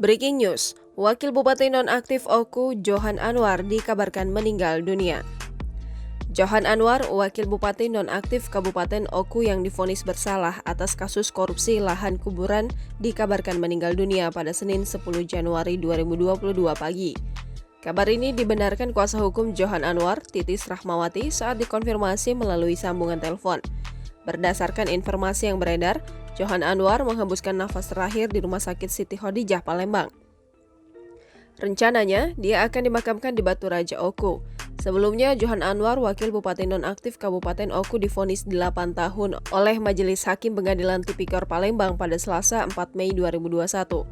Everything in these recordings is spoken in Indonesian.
Breaking news, Wakil Bupati Nonaktif Oku Johan Anwar dikabarkan meninggal dunia. Johan Anwar, Wakil Bupati Nonaktif Kabupaten Oku yang divonis bersalah atas kasus korupsi lahan kuburan dikabarkan meninggal dunia pada Senin 10 Januari 2022 pagi. Kabar ini dibenarkan kuasa hukum Johan Anwar, Titis Rahmawati, saat dikonfirmasi melalui sambungan telepon. Berdasarkan informasi yang beredar, Johan Anwar menghembuskan nafas terakhir di Rumah Sakit Siti Khadijah, Palembang. Rencananya, dia akan dimakamkan di Batu Raja Oku. Sebelumnya, Johan Anwar, Wakil Bupati Nonaktif Kabupaten Oku divonis 8 tahun oleh Majelis Hakim Pengadilan Tipikor Palembang pada Selasa 4 Mei 2021.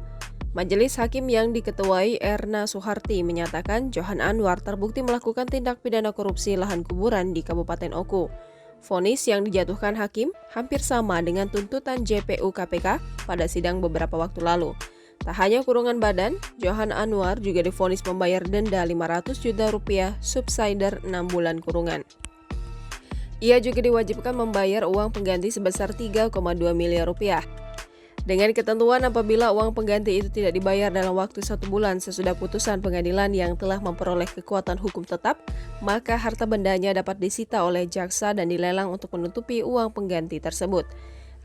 Majelis Hakim yang diketuai Erna Suharti menyatakan Johan Anwar terbukti melakukan tindak pidana korupsi lahan kuburan di Kabupaten Oku. Vonis yang dijatuhkan hakim hampir sama dengan tuntutan JPU KPK pada sidang beberapa waktu lalu. Tak hanya kurungan badan, Johan Anwar juga divonis membayar denda 500 juta rupiah subsidiar 6 bulan kurungan. Ia juga diwajibkan membayar uang pengganti sebesar 3,2 miliar rupiah. Dengan ketentuan apabila uang pengganti itu tidak dibayar dalam waktu 1 bulan sesudah putusan pengadilan yang telah memperoleh kekuatan hukum tetap, maka harta bendanya dapat disita oleh jaksa dan dilelang untuk menutupi uang pengganti tersebut.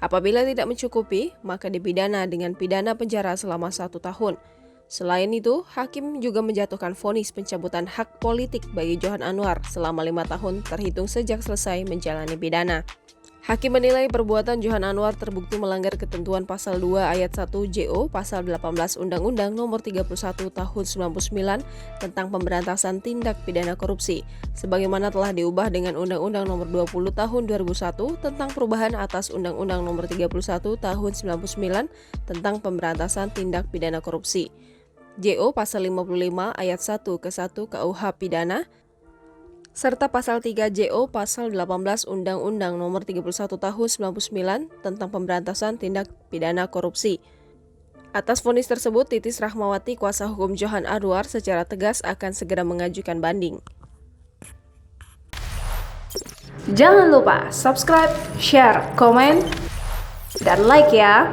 Apabila tidak mencukupi, maka dipidana dengan pidana penjara selama 1 tahun. Selain itu, hakim juga menjatuhkan vonis pencabutan hak politik bagi Johan Anwar selama 5 tahun terhitung sejak selesai menjalani pidana. Hakim menilai perbuatan Johan Anwar terbukti melanggar ketentuan pasal 2 ayat 1 JO pasal 18 Undang-Undang Nomor 31 Tahun 99 tentang pemberantasan tindak pidana korupsi, sebagaimana telah diubah dengan Undang-Undang Nomor 20 Tahun 2001 tentang perubahan atas Undang-Undang Nomor 31 Tahun 99 tentang pemberantasan tindak pidana korupsi. JO pasal 55 ayat 1 ke 1 KUH Pidana serta pasal 3 JO pasal 18 Undang-Undang Nomor 31 Tahun 99 tentang pemberantasan tindak pidana korupsi. Atas vonis tersebut, Titis Rahmawati, kuasa hukum Johan Anwar, secara tegas akan segera mengajukan banding. Jangan lupa subscribe, share, komen, dan like ya.